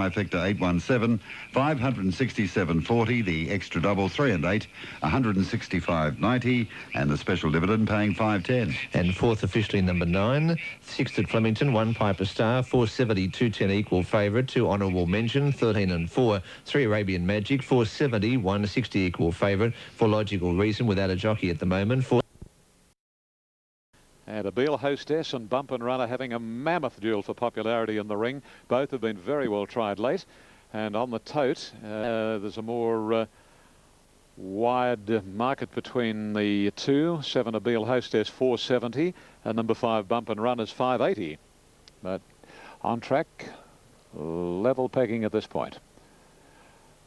Trifecta 817, 567.40, the extra double 3 and 8, 165.90, and the special dividend paying 5.10. And fourth officially number 9, 6th at Flemington, 1 Piper Star, 470, 210 equal favourite, 2 honourable mention, 13 and 4, 3 Arabian Magic, 470, 160 equal favourite, for logical reason without a jockey at the moment. And a Beale Hostess and Bump and Run are having a mammoth duel for popularity in the ring. Both have been very well tried late. And on the tote, there's a more wide market between the two. 7 a Beale Hostess 470 and number 5 Bump and Run is 580. But on track, level pegging at this point.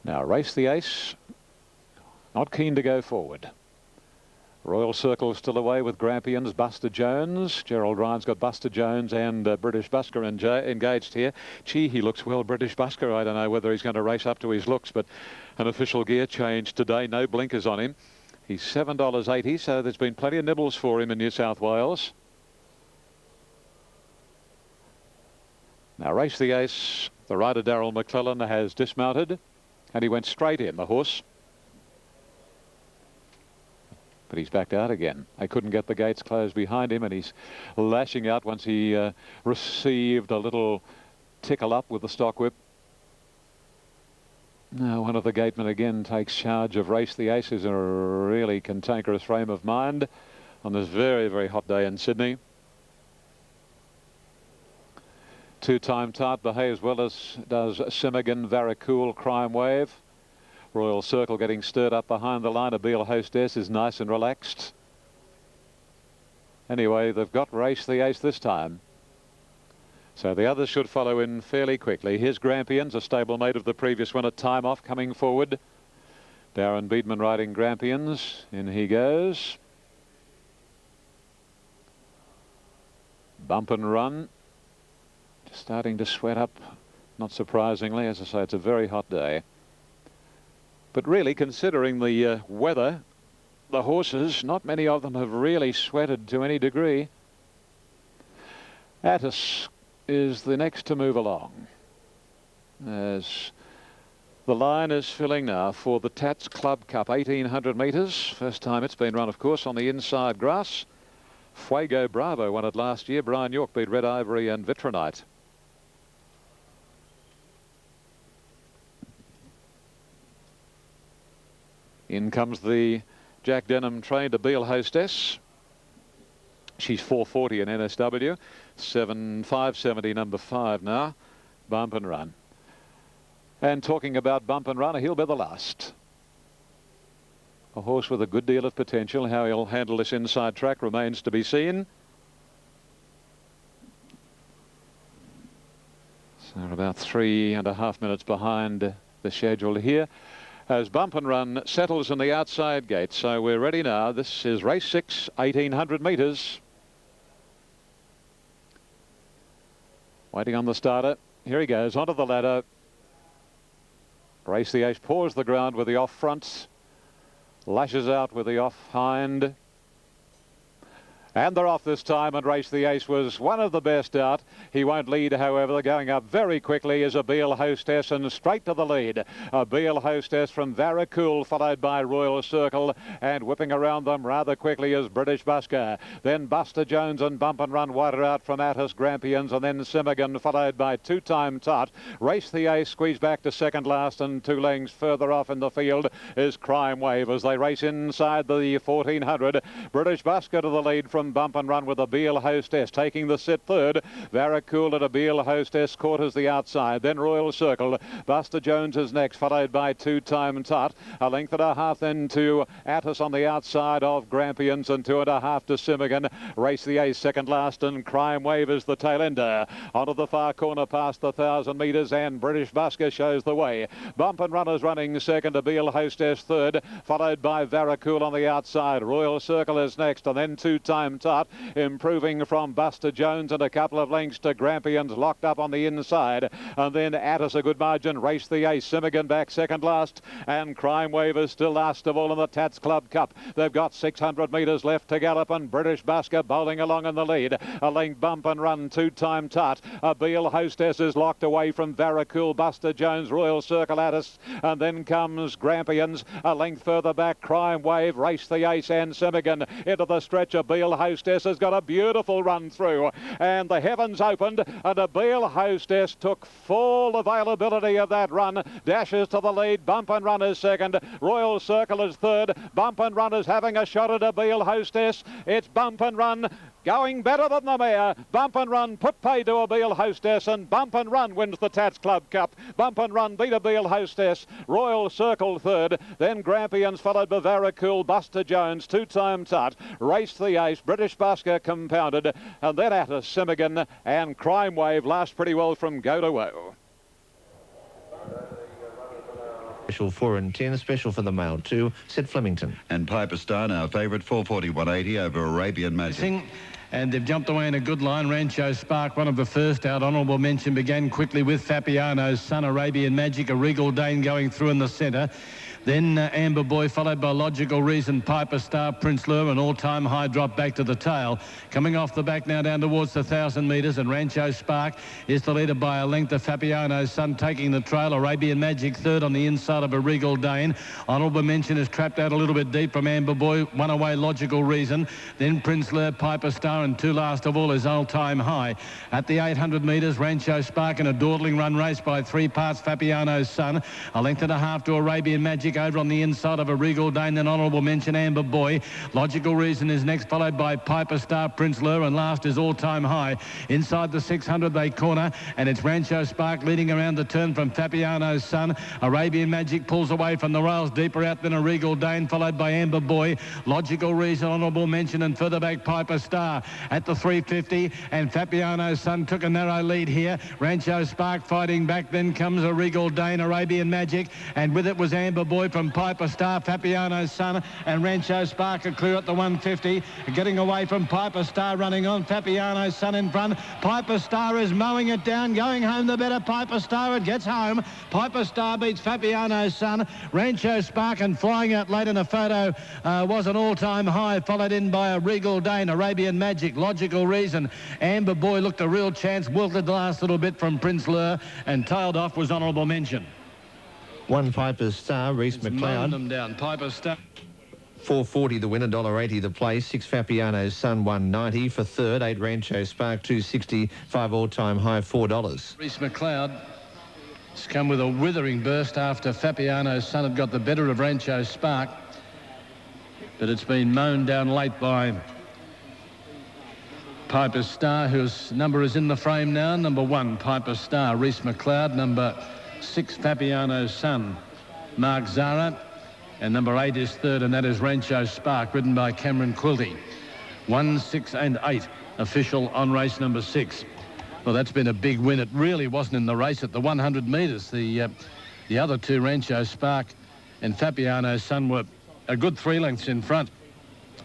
Now Race the Ace, not keen to go forward. Royal Circle still away with Grampians, Buster Jones. Gerald Ryan's got Buster Jones and British Busker engaged here. Gee, he looks well, British Busker. I don't know whether he's going to race up to his looks, but an official gear change today. No blinkers on him. He's $7.80, so there's been plenty of nibbles for him in New South Wales. Now Race the Ace. The rider Darryl McClellan has dismounted and he went straight in, the horse. But he's backed out again. They couldn't get the gates closed behind him, and he's lashing out once he received a little tickle up with the stock whip. Now one of the gatemen again takes charge of Race the Ace, who's in a really cantankerous frame of mind on this very, very hot day in Sydney. 2-time Tart behaves well, as does Simigan, Varacul, Crime Wave. Royal Circle getting stirred up behind the line. A Beale Hostess is nice and relaxed. Anyway, they've got Race the Ace this time, so the others should follow in fairly quickly. Here's Grampians, a stablemate of the previous one at Time Off, coming forward. Darren Beedman riding Grampians. In he goes. Bump and Run, just starting to sweat up, not surprisingly. As I say, it's a very hot day. But really, considering the weather, the horses, not many of them have really sweated to any degree. Attis is the next to move along, as the line is filling now for the Tats Club Cup, 1,800 metres. First time it's been run, of course, on the inside grass. Fuego Bravo won it last year. Brian York beat Red Ivory and Vitronite. In comes the Jack Denham trained Beale Hostess. She's 440 in NSW. 570 number 5 now. Bump and Run. And talking about Bump and Run, he'll be the last. A horse with a good deal of potential. How he'll handle this inside track remains to be seen. So we're about 3.5 minutes behind the schedule here, as Bump and Run settles in the outside gate. So we're ready now. This is race 6, 1,800 metres. Waiting on the starter. Here he goes, onto the ladder. Race the Ace paws the ground with the off front. Lashes out with the off hind. And they're off this time, and Race the Ace was one of the best out. He won't lead, however. Going up very quickly is a Beale Hostess, and straight to the lead. A Beale Hostess from Varacul, followed by Royal Circle, and whipping around them rather quickly is British Busker. Then Buster Jones and Bump and Run wider out from Attis, Grampians, and then Simigan, followed by 2-time Tot. Race the Ace squeezed back to second last, and 2 lengths further off in the field is Crime Wave as they race inside the 1,400. British Busker to the lead from Bump and Run with a Beale Hostess taking the sit third. Varacul at a Beale Hostess quarters the outside. Then Royal Circle. Buster Jones is next, followed by 2-time Tut. 1.5 then to Attis on the outside of Grampians, and 2.5 to Simigan. Race the Ace second last, and Crime Wave is the tail ender. Onto the far corner past the 1,000 metres, and British Busker shows the way. Bump and Run is running second, a Beale Hostess third, followed by Varacul on the outside. Royal Circle is next, and then 2-time time tart, improving from Buster Jones and a couple of lengths to Grampians locked up on the inside. And then Attis a good margin, Race the Ace, Simigan back second last, and Crime Wave is still last of all in the Tats Club Cup. They've got 600 metres left to gallop, and British Busker bowling along in the lead. A length Bump and Run, two-time tart. A Beale Hostess is locked away from Varacul, Buster Jones, Royal Circle Attis, and then comes Grampians. A length further back, Crime Wave, Race the Ace and Simigan into the stretch. A Beale Hostess has got a beautiful run through, and the heavens opened, and a Beale Hostess took full availability of that run, dashes to the lead. Bump and Run is second, Royal Circle is third. Bump and Run is having a shot at a Beale Hostess. It's Bump and Run going better than the mare. Bump and Run put pay to a Beale Hostess, and Bump and Run wins the Tats Club Cup. Bump and Run beat a Beale Hostess. Royal Circle third, then Grampians followed by Varacul, Buster Jones, two-time tart, Race the Ace, British Busker compounded, and then Attis, Simigan and Crime Wave last pretty well from Go to Woe. Special 4 and 10, special for the male 2, Sid Flemington. And Piper Star, our favourite, 440-180 over Arabian Magic. And they've jumped away in a good line. Rancho Spark, one of the first out. Honourable mention began quickly with Fabiano's Son, Arabian Magic, a Regal Dane going through in the centre. Then Amber Boy, followed by Logical Reason, Piper Star, Prince Lure, an all-time high drop back to the tail. Coming off the back now down towards the 1,000 metres, and Rancho Spark is the leader by a length of Fabiano's Son taking the trail. Arabian Magic third on the inside of a Regal Dane. Honourable mention is trapped out a little bit deep from Amber Boy, one away Logical Reason. Then Prince Lure, Piper Star, and two last of all is all-time high. At the 800 metres, Rancho Spark in a dawdling run race by 3 parts, Fabiano's Son. A length and a half to Arabian Magic over on the inside of a Regal Dane, then honourable mention Amber Boy. Logical Reason is next, followed by Piper Star, Prince Lure, and last is all-time high. Inside the 600 they corner, and it's Rancho Spark leading around the turn from Fabiano's Son. Arabian Magic pulls away from the rails, deeper out than a Regal Dane, followed by Amber Boy. Logical Reason, honourable mention, and further back Piper Star at the 350, and Fabiano's Son took a narrow lead here. Rancho Spark fighting back, then comes a Regal Dane, Arabian Magic, and with it was Amber Boy from Piper Star, Fabiano's Son, and Rancho Spark are clear at the 150, getting away from Piper Star, running on. Fabiano's Son in front. Piper Star is mowing it down, going home the better. Piper Star, it gets home. Piper Star beats Fabiano's Son. Rancho Spark, and flying out late in a photo was an all-time high, followed in by a Regal Dane, Arabian Magic, Logical Reason. Amber Boy looked a real chance, wilted the last little bit from Prince Lure, and tailed off was honourable mention. 1 Piper Star, Reese McLeod. Them down. Piper Star. 440 the winner, $1.80 the place. 6 Fabiano's Son, $1.90 for third. 8 Rancho Spark, $2.60. 5 all-time high, $4. Reese McLeod has come with a withering burst after Fabiano's Son had got the better of Rancho Spark, but it's been mown down late by Piper Star, whose number is in the frame now. Number 1, Piper Star. Reese McLeod. Number 6, Fabiano's Son, Mark Zara, and number 8 is third, and that is Rancho Spark, ridden by Cameron Quilty. 1, 6 and 8 official on race number 6. Well, that's been a big win. It really wasn't in the race at the 100 metres. The other two, Rancho Spark and Fabiano's Son, were a good 3 lengths in front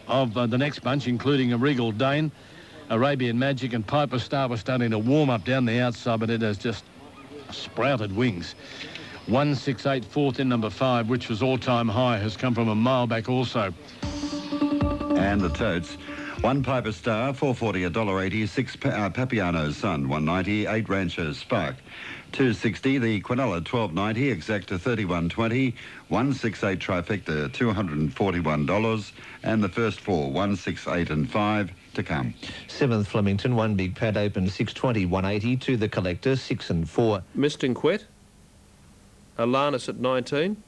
of the next bunch, including a Regal Dane. Arabian Magic and Piper Star was starting to warm up down the outside, but it has just sprouted wings. 168 fourth in number 5, which was all-time high, has come from a mile back also. And the totes. 1 Piper Star, 440, $1.80. 6 Fabiano's Son, $1.90. 8 Rancho Spark, $2.60. The Quinella, $12.90. Exacta, $31.20. 168 Trifecta, $241. And the first 4, 1, 6, 8 and 5 to come. 7th Flemington, 1 Big Pad Open, $6.20, $1.80. To the Collector, 6 and 4. Mistinquet, Alanis at 19.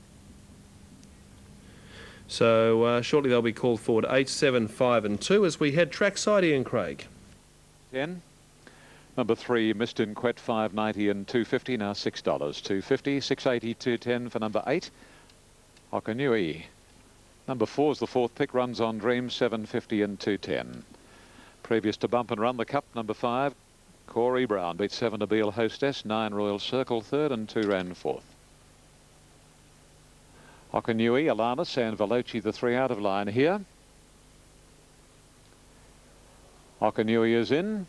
So shortly they'll be called forward 8, 7, 5 and 2 as we head trackside. Ian Craig. 10. Number 3, Mistinquet, $5.90 and $2.50. Now $6. $2.50, $6.80, $2.10 for number 8. Hokanui. Number 4 is the 4th pick, runs on Dream, $7.50 and $2.10. Previous to Bump and Run the Cup, number 5, Corey Brown beat 7 to Beale Hostess, 9 Royal Circle 3rd and 2 ran 4th. Hokanui, Alanis and Veloci, the 3 out of line here. Okanui is in.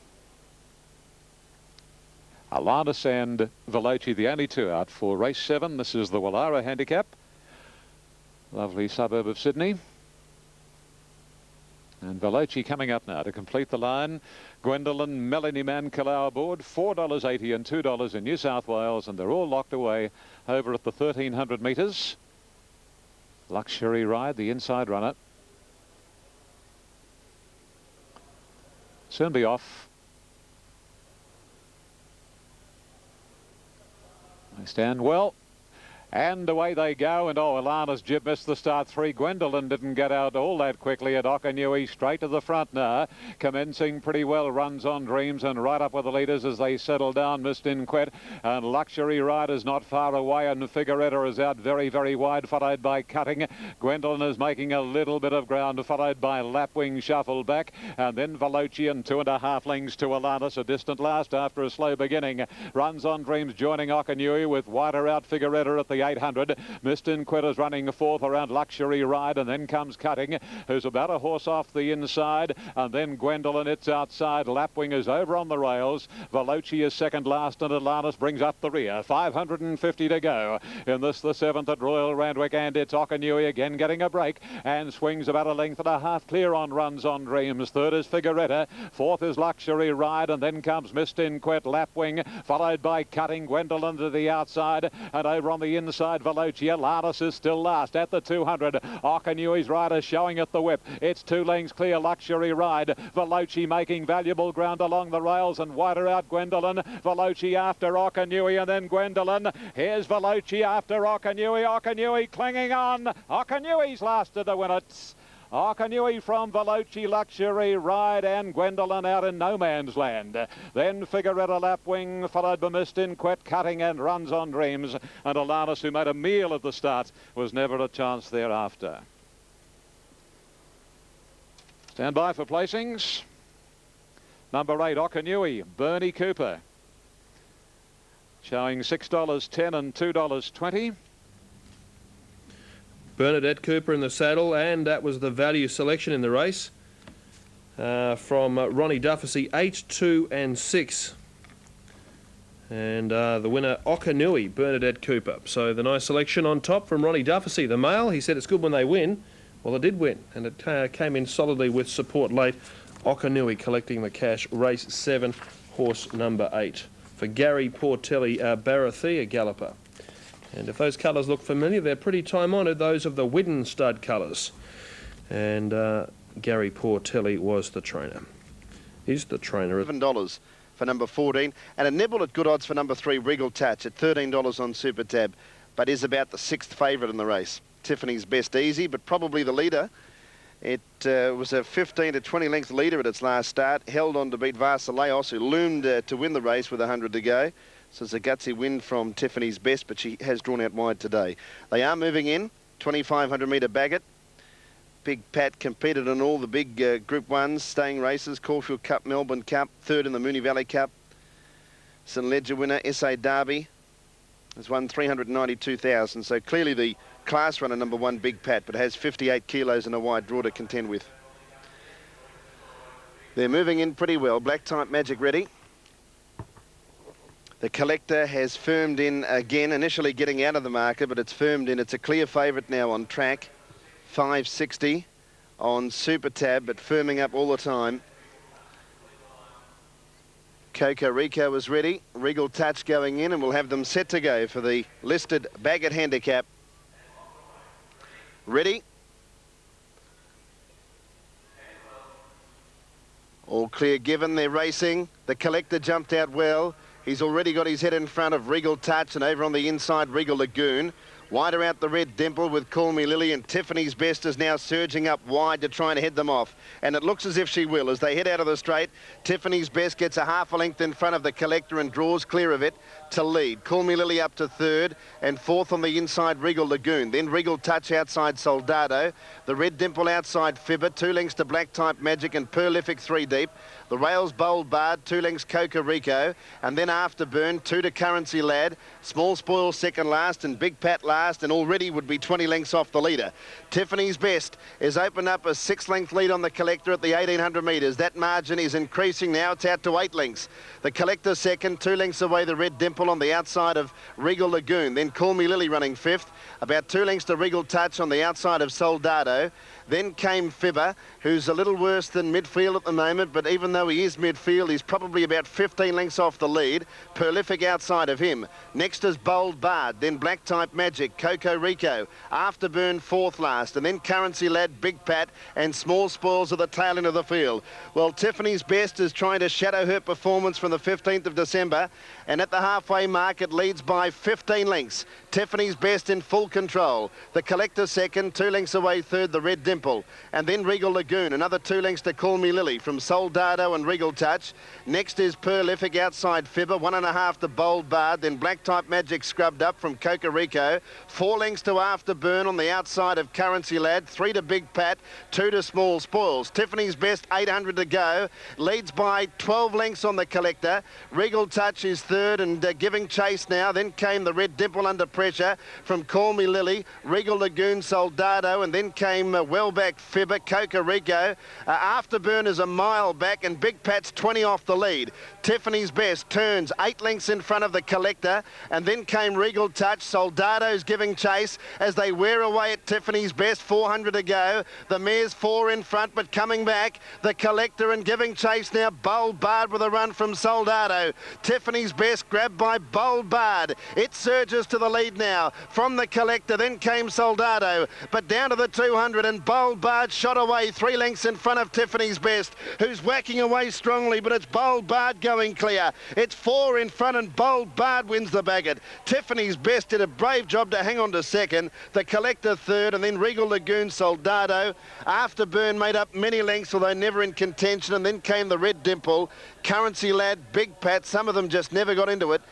Alanis and Veloci, the only two out for race 7. This is the Wallara handicap. Lovely suburb of Sydney. And Veloci coming up now to complete the line. Gwendolyn, Melanie Mankelau aboard. $4.80 and $2 in New South Wales, and they're all locked away over at the 1,300 metres. Luxury Ride, the inside runner. Soon be off. They stand well. And away they go, and Alana's jib missed the start 3. Gwendolyn didn't get out all that quickly at Okanui, straight to the front now. Commencing pretty well, Runs on Dreams, and right up with the leaders as they settle down. Missed Inquet, and Luxury Ride is not far away, and Figueretta is out very, very wide, followed by Cutting. Gwendolyn is making a little bit of ground, followed by Lapwing shuffled back, and then Veloci and 2.5 lengths to Alanis, a distant last after a slow beginning. Runs on Dreams joining Okanui with wider out Figueretta at the 800. Mr. Inquet is running 4th around Luxury Ride, and then comes Cutting, who's about a horse off the inside, and then Gwendolyn, it's outside. Lapwing is over on the rails. Veloci is second last, and Alanis brings up the rear. 550 to go in this, the 7th at Royal Randwick, and it's Okanui again getting a break and swings about 1.5 lengths clear on Runs on Dreams. 3rd is Figueretta, 4th is Luxury Ride, and then comes Mr. Inquet, Lapwing, followed by Cutting. Gwendolyn to the outside, and over on the inside Veloci. Alanis is still last at the 200. Okanui's rider showing at the whip. It's 2 lengths clear, Luxury Ride. Veloci making valuable ground along the rails, and wider out Gwendolyn. Veloci after Okanui, and then Gwendolyn. Here's Veloci after Okanui. Okanui clinging on. Okanui's last to the win it. Okanui from Veloci, Luxury Ride, and Gwendolyn out in no man's land. Then Figueretta, Lapwing, followed by Mist Inquet, Cutting, and Runs on Dreams. And Alanis, who made a meal of the start, was never a chance thereafter. Stand by for placings. Number 8, Okanui, Bernie Cooper, showing $6.10 and $2.20. Bernadette Cooper in the saddle, and that was the value selection in the race from Ronnie Dufficy, 8, 2 and 6. And the winner, Okanui, Bernadette Cooper. So the nice selection on top from Ronnie Dufficy. The male, he said it's good when they win. Well, it did win, and it came in solidly with support late. Okanui collecting the cash. Race 7, horse number 8. For Gary Portelli, Barathea galloper. And if those colours look familiar, they're pretty time-honoured, those of the Widden stud colours. And Gary Portelli was the trainer. He's the trainer. $7 for number 14. And a nibble at good odds for number 3, Regal Touch, at $13 on Super Tab, but is about the 6th favourite in the race. Tiffany's Best Easy, but probably the leader. It was a 15 to 20 length leader at its last start. Held on to beat Vasileos, who loomed to win the race with 100 to go. So it's a gutsy win from Tiffany's Best, but she has drawn out wide today. They are moving in, 2,500 metre Bagot. Big Pat competed in all the big Group 1s, staying races, Caulfield Cup, Melbourne Cup, 3rd in the Moonee Valley Cup. St Ledger winner, SA Derby, has won 392,000. So clearly the class runner, number 1, Big Pat, but has 58 kilos and a wide draw to contend with. They're moving in pretty well. Black Type Magic ready. The Collector has firmed in again, initially getting out of the market, but it's firmed in. It's a clear favourite now on track. 560 on Super Tab, but firming up all the time. Coco Rico is ready. Regal Touch going in, and we'll have them set to go for the listed Bagot handicap. Ready. All clear given. They're racing. The Collector jumped out well. He's already got his head in front of Regal Touch, and over on the inside, Regal Lagoon. Wider out the Red Dimple with Call Me Lily, and Tiffany's Best is now surging up wide to try and head them off. And it looks as if she will as they head out of the straight. Tiffany's Best gets a half a length in front of the Collector and draws clear of it. to lead. Call Me Lily up to third, and fourth on the inside, Regal Lagoon. Then Regal Touch outside Soldado. The Red Dimple outside Fibber. 2 lengths to Black Type Magic and Prolific 3 deep. The rails Bold Bard, 2 lengths Coca Rico, and then Afterburn, 2 to Currency Lad. Small Spoil second last and Big Pat last, and already would be 20 lengths off the leader. Tiffany's Best is opened up a 6-length lead on the Collector at the 1800 metres. That margin is increasing now. It's out to 8 lengths. The Collector second, 2 lengths away the Red Dimple on the outside of Regal Lagoon. Then Call Me Lily running fifth, about 2 lengths to Regal Touch on the outside of Soldado. Then came Fibber, who's a little worse than midfield at the moment, but even though he is midfield, he's probably about 15 lengths off the lead. Prolific outside of him. Next is Bold Bard, then Black Type Magic, Coco Rico, Afterburn fourth last, and then Currency Lad, Big Pat, and Small Spoils at the tail end of the field. Well, Tiffany's Best is trying to shadow her performance from the 15th of December, and at the halfway mark, it leads by 15 lengths. Tiffany's Best in full control. The Collector second, 2 lengths away third, the Red Dimple, and then Regal Lagoon, another 2 lengths to Call Me Lily from Soldado and Regal Touch. Next is Prolific outside Fibber, 1.5 to Bold Bard, then Black Type Magic scrubbed up from Coca Rico, 4 lengths to Afterburn on the outside of Currency Lad, 3 to Big Pat, 2 to Small Spoils. Tiffany's Best, 800 to go, leads by 12 lengths on the Collector. Regal Touch is third and giving chase now. Then came the Red Dimple under pressure from Call Me Lily, Regal Lagoon, Soldado, and then came Wellback Fibber, Coca Rico. Afterburn is a mile back, and Big Pat's 20 off the lead. Tiffany's Best turns 8 lengths in front of the Collector, and then came Regal Touch. Soldado's giving chase as they wear away at Tiffany's Best, 400 to go. The mare's 4 in front, but coming back, the Collector and giving chase now. Bold Bard with a run from Soldado. Tiffany's Best grabbed by Bold Bard. It surges to the lead now from the Collector. Then came Soldado, but down to the 200, and Bold Bard shot away 3 lengths in front of Tiffany's Best, who's whacking away strongly, but it's Bold Bard going clear. It's 4 in front, and Bold Bard wins the baggage. Tiffany's Best did a brave job to hang on to second, the Collector third, and then Regal Lagoon, Soldado. Afterburn made up many lengths, although never in contention, and then came the Red Dimple, Currency Lad, Big Pat. Some of them just never got into it.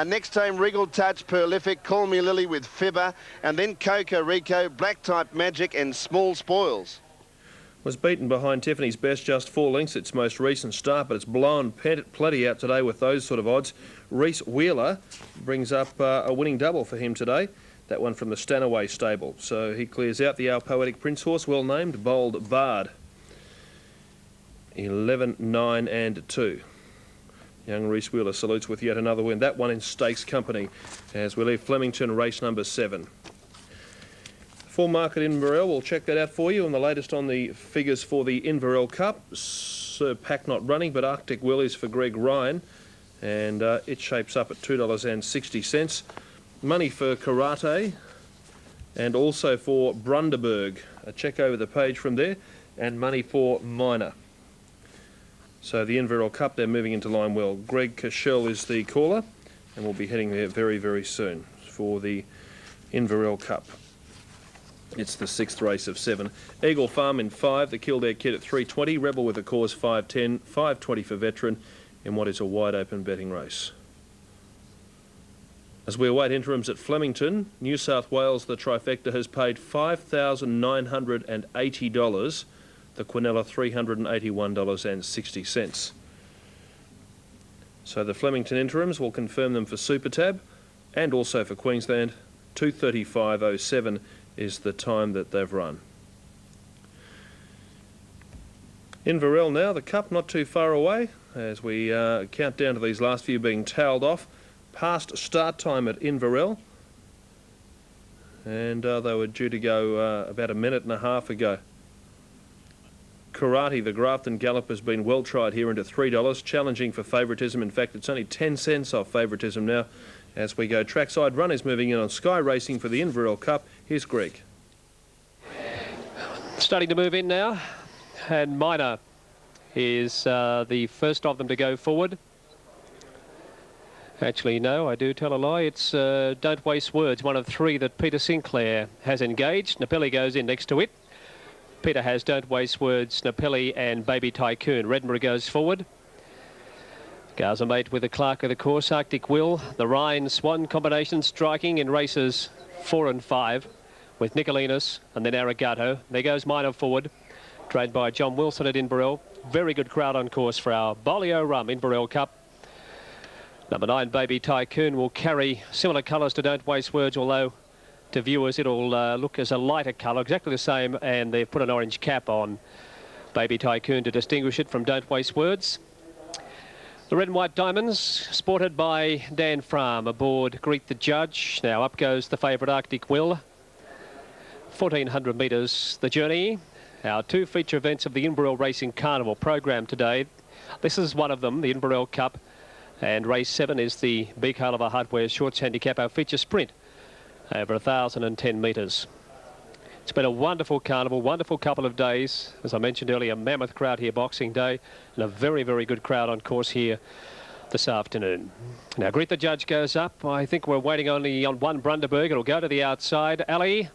Next time, Regal Touch, Prolific, Call Me Lily with Fibber, and then Coca Rico, Black Type Magic, and Small Spoils. Was beaten behind Tiffany's Best, just 4 lengths, its most recent start, but it's blown plenty out today with those sort of odds. Reese Wheeler brings up a winning double for him today, that one from the Stanaway stable. So he clears out the Our Poetic Prince horse, well named, Bold Bard. 11, 9 and 2. Young Reese Wheeler salutes with yet another win. That one in stakes company as we leave Flemington, race number 7. Full market Inverell, we'll check that out for you, and the latest on the figures for the Inverell Cup. Sir Pack not running, but Arctic Willies for Greg Ryan, and it shapes up at $2.60. Money for Karate and also for Brunderberg. A check over the page from there, and money for Minor. So the Inverell Cup, they're moving into line well. Greg Cashel is the caller, and we'll be heading there very, very soon for the Inverell Cup. It's the 6th race of 7. Eagle Farm in 5, the Kildare Kid at 3.20, Rebel with a Cause 5.10, 5.20 for Veteran in what is a wide open betting race. As we await interims at Flemington, New South Wales, the trifecta has paid $5,980. The Quinella $381.60. So the Flemington interims will confirm them for Super Tab and also for Queensland. 2:35.07 is the time that they've run. Inverell now, the Cup not too far away as we count down to these last few being towelled off. Past start time at Inverell, and they were due to go about a minute and a half ago. Karate, the Grafton Gallop, has been well tried here into $3, challenging for favouritism. In fact, it's only 10 cents off favouritism now as we go. Trackside Run is moving in on Sky Racing for the Inverell Cup. Here's Greg. Starting to move in now, and Minor is the first of them to go forward. Actually, no, I do tell a lie. It's Don't Waste Words, one of 3 that Peter Sinclair has engaged. Napelli goes in next to it. Peter has Don't Waste Words, Napelli and Baby Tycoon. Redmer goes forward. Gaza Mate with the Clark of the course. Arctic Will, the Rhine Swan combination striking in races 4 and 5 with Nicolinus and then Arigato. There goes Minor forward, trained by John Wilson at Inverell. Very good crowd on course for our Bolio Rum Inverell Cup. Number 9, Baby Tycoon, will carry similar colours to Don't Waste Words, although to viewers it'll look as a lighter colour, exactly the same, and they've put an orange cap on Baby Tycoon to distinguish it from Don't Waste Words. The red and white diamonds, sported by Dan Fram aboard Greet the Judge. Now up goes the favourite Arctic Will. 1,400 metres the journey. Our 2 feature events of the Inverell Racing Carnival program today. This is one of them, the Inverell Cup, and race 7 is the Big Haliver Hardware Shorts Handicap, our feature sprint over 1,010 metres. It's been a wonderful carnival, wonderful couple of days. As I mentioned earlier, mammoth crowd here Boxing Day, and a very, very good crowd on course here this afternoon. Now, Greet the Judge goes up. I think we're waiting only on one Brunderberg. It'll go to the outside alley,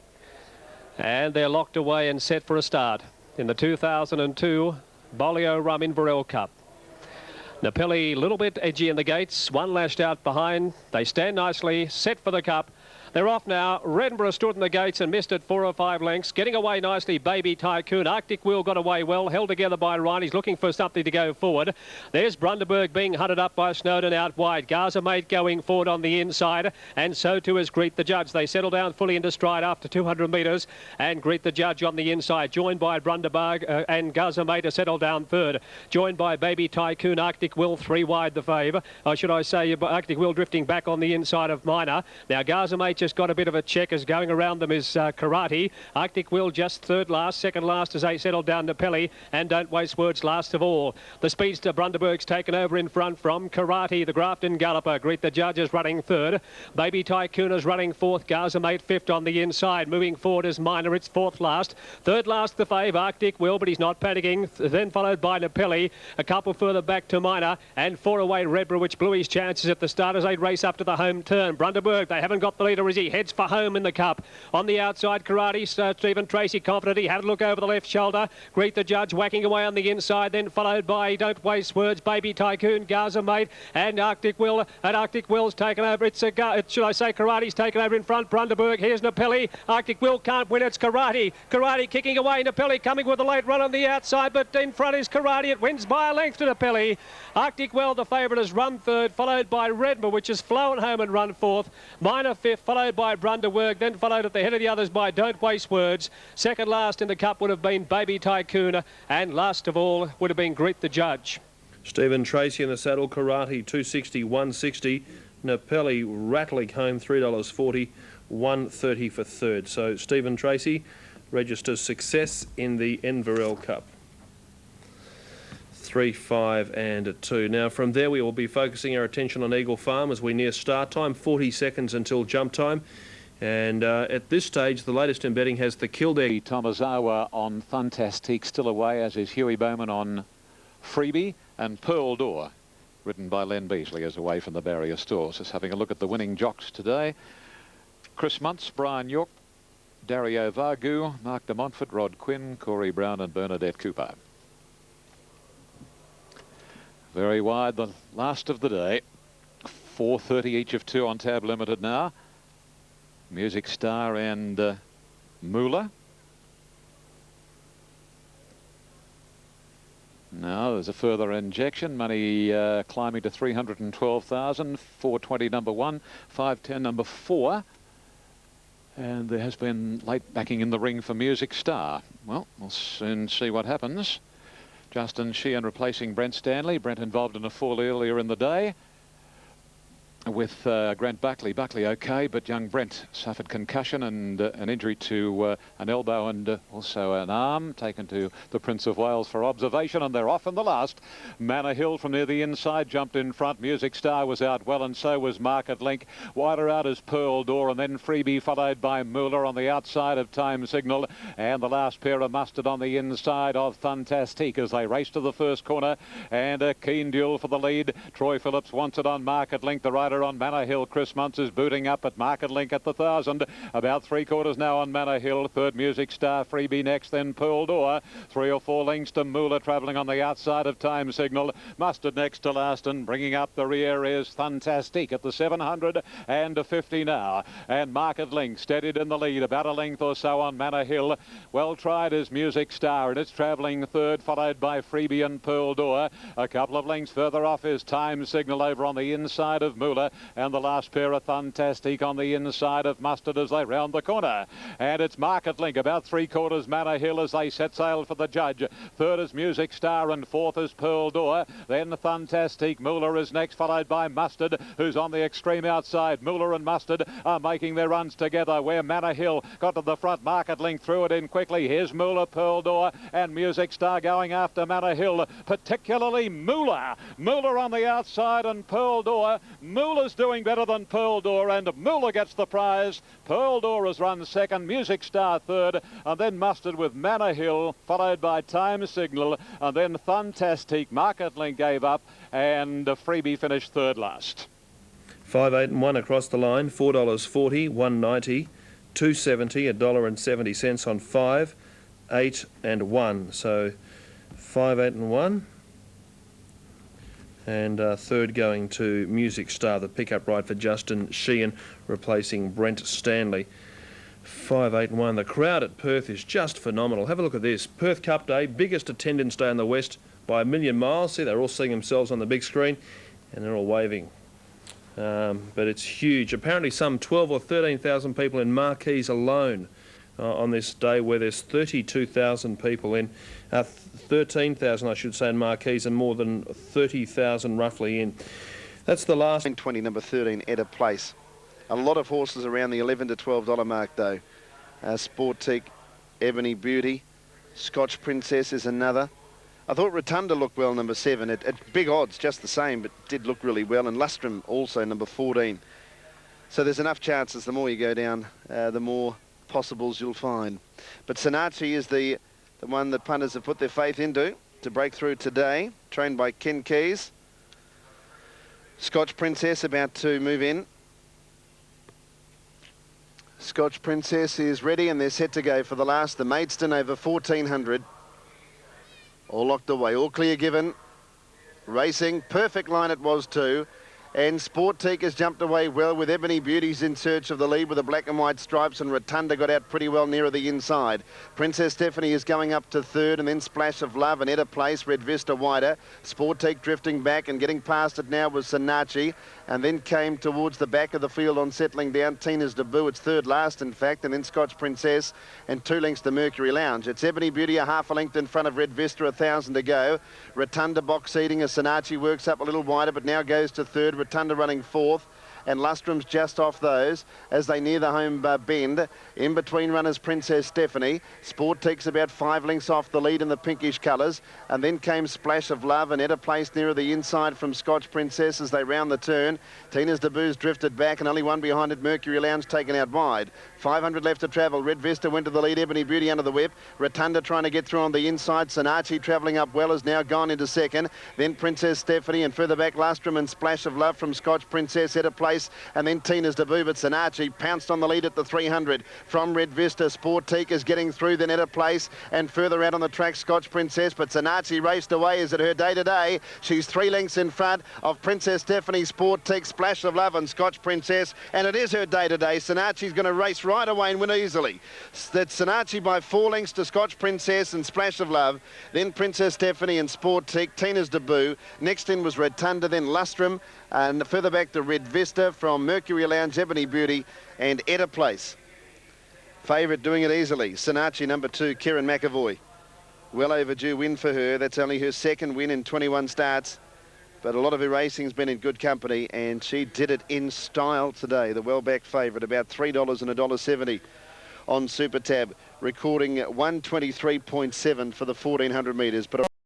and they're locked away and set for a start in the 2002 Bolio Rum Inverell Cup. Napelli, a little bit edgy in the gates, one lashed out behind. They stand nicely, set for the cup. They're off now. Reddenborough stood in the gates and missed it 4 or 5 lengths. Getting away nicely, Baby Tycoon. Arctic Will got away well, held together by Ryan. He's looking for something to go forward. There's Brunderberg being hunted up by Snowden out wide. Gaza Mate going forward on the inside, and so too is Greet the Judge. They settle down fully into stride after 200 metres, and Greet the Judge on the inside, joined by Brunderberg and Gaza Mate to settle down third, joined by Baby Tycoon. Arctic Will 3 wide the favour. Should I say Arctic Will drifting back on the inside of Minor. Now Gaza Mate just got a bit of a check as going around them is Karate. Arctic Will just third last, second last as they settle down to Pelly, and Don't Waste Words last of all. The speedster Brunderberg's taken over in front from Karate, the Grafton Galloper. Greet the Judge is running third. Baby Tycoon is running fourth. Gaza Mate fifth on the inside. Moving forward is Minor, it's fourth last. Third last the fave, Arctic Will, but he's not panicking. Then followed by Napelli, a couple further back to Minor, and 4 away Redborough, which blew his chances at the start as they race up to the home turn. Brunderberg, they haven't got the leader as he heads for home in the cup. On the outside, Karate, Stephen Tracy confident. He had a look over the left shoulder. Greet the Judge whacking away on the inside, then followed by Don't Waste Words, Baby Tycoon, Gaza Mate, and Arctic Will. And Arctic Will's taken over. Should I say Karate's taken over in front. Brunderberg, here's Napelli. Arctic Will can't win. It's Karate. Karate kicking away. Napelli coming with a late run on the outside, but in front is Karate. It wins by a length to Napelli. Arctic Will, the favourite, has run third, followed by Redmore, which has flown home and run fourth. Minor fifth, followed by Brunderberg, then followed at the head of the others by Don't Waste Words. Second last in the cup would have been Baby Tycoon, and last of all would have been Greet the Judge. Stephen Tracy in the saddle. Karate 260, 160. Napelli rattling home $3.40, 130 for third. So Stephen Tracy registers success in the Inverell Cup. 3, 5 and 2. Now from there we will be focusing our attention on Eagle Farm as we near start time, 40 seconds until jump time. And at this stage, the latest in betting has the Kildare. Tomazawa on Fantastique still away, as is Huey Bowman on Freebie, and Pearl Door, ridden by Len Beasley, is away from the barrier stalls. Just having a look at the winning jocks today. Chris Muntz, Brian York, Dario Vargu, Mark de Montfort, Rod Quinn, Corey Brown and Bernadette Cooper. Very wide, the last of the day. 4.30 each of 2 on Tab Limited now. Music Star and Moolah. Now there's a further injection. Money climbing to 312,000. 420 number 1, 510 number 4. And there has been late backing in the ring for Music Star. Well, we'll soon see what happens. Justin Sheehan replacing Brent Stanley. Brent involved in a fall earlier in the day with Grant Buckley. Buckley okay, but young Brent suffered concussion and an injury to an elbow and also an arm, taken to the Prince of Wales for observation, and they're off in the last. Manor Hill from near the inside jumped in front. Music Star was out well, and so was Market Link. Wider out is Pearl Door, and then Freebie followed by Moolah on the outside of Time Signal, and the last pair are mustered on the inside of Fantastique as they race to the first corner, and a keen duel for the lead. Troy Phillips wants it on Market Link. The rider outsider on Manor Hill. Chris Muntz is booting up at Market Link at the 1,000. About 3/4 now on Manor Hill. Third Music Star, Freebie next, then Pearl Door. 3 or 4 lengths to Moolah, travelling on the outside of Time Signal. Mustard next to last, and bringing up the rear is Fantastic at the 750 now. And Market Link steadied in the lead, about a length or so on Manor Hill. Well tried is Music Star, and it's travelling third, followed by Freebie and Pearl Door. A couple of lengths further off is Time Signal over on the inside of Moolah, and the last pair of Fantastic on the inside of Mustard as they round the corner. And it's Market Link, about 3/4 Manor Hill as they set sail for the judge. Third is Music Star, and fourth is Pearl Door. Then Fantastic. Moolah is next, followed by Mustard, who's on the extreme outside. Moolah and Mustard are making their runs together, where Manor Hill got to the front. Market Link threw it in quickly. Here's Moolah, Pearl Door, and Music Star going after Manor Hill, particularly Moolah. Moolah on the outside and Pearl Door. Moolah's doing better than Pearl Door, and Moolah gets the prize. Pearl Door has run second, Music Star third, and then Mustard with Manor Hill, followed by Time Signal, and then Fantastic. Market Link gave up, and Freebie finished third last. 5, 8 and 1 across the line. $4.40, $1.90, $2.70, $1.70 on 5, 8 and 1. So 5, 8 and 1. And third going to Music Star, the pickup ride for Justin Sheehan, replacing Brent Stanley. 5, 8 and 1. The crowd at Perth is just phenomenal. Have a look at this. Perth Cup Day, biggest attendance day in the West by a million miles. See, they're all seeing themselves on the big screen, and they're all waving. But it's huge. Apparently some 12 or 13,000 people in Marquees alone on this day, where there's 32,000 people in. 13,000, I should say, in Marquees, and more than 30,000 roughly in. That's the last. 20, number 13, Edda Place. A lot of horses around the $11 to $12 mark, though. Sportique, Ebony Beauty, Scotch Princess is another. I thought Rotunda looked well, number 7. At big odds, just the same, but did look really well. And Lustrum also, number 14. So there's enough chances. The more you go down, the more possibles you'll find. But Sanachi is the one that punters have put their faith into to break through today, trained by Ken Keys. Scotch Princess about to move in. Scotch Princess is ready, and they're set to go for the last. The Maidstone over 1,400. All locked away, all clear given. Racing, perfect line it was too. And Sportique has jumped away well, with Ebony Beauty's in search of the lead with the black and white stripes, and Rotunda got out pretty well nearer the inside. Princess Stephanie is going up to third, and then Splash of Love and Edda Place, Red Vista wider. Sportique drifting back, and getting past it now was Sanachi, and then came towards the back of the field on settling down. Tina's Debut, it's third last in fact, and then Scotch Princess, and 2 lengths to Mercury Lounge. It's Ebony Beauty a half a length in front of Red Vista, 1,000 to go. Rotunda box seating as Sanachi works up a little wider, but now goes to third. Rotunda running fourth, and Lustrum's just off those as they near the home bend. In between runners, Princess Stephanie. Sportique's about 5 lengths off the lead in the pinkish colours, and then came Splash of Love and Edda Place nearer the inside from Scotch Princess as they round the turn. Tina's Debut's drifted back, and only one behind it, Mercury Lounge, taken out wide. 500 left to travel. Red Vista went to the lead. Ebony Beauty under the whip. Rotunda trying to get through on the inside. Sanachi travelling up well, has now gone into second. Then Princess Stephanie, and further back Lustrum and Splash of Love from Scotch Princess, Edda Place, and then Tina's Debut. But Sanachi pounced on the lead at the 300 from Red Vista. Sportique is getting through, then Edda Place, and further out on the track Scotch Princess, but Sanachi raced away. Is it her day today? She's 3 lengths in front of Princess Stephanie, Sportique, Splash of Love and Scotch Princess, and it is her day today. Sanachi's going to race right away and win easily. That's Sanachi by 4 lengths to Scotch Princess and Splash of Love, then Princess Stephanie and Sportique, Tina's Debut. Next in was Rotunda, then Lustrum, and further back to Red Vista from Mercury Lounge, Ebony Beauty and Edda Place. Favourite doing it easily, Sanachi, number 2, Kieran McAvoy. Well overdue win for her. That's only her 2nd win in 21 starts. But a lot of her racing's been in good company, and she did it in style today. The well-backed favourite, about $3 and $1.70 on Super Tab, recording 123.7 for the 1,400 metres. But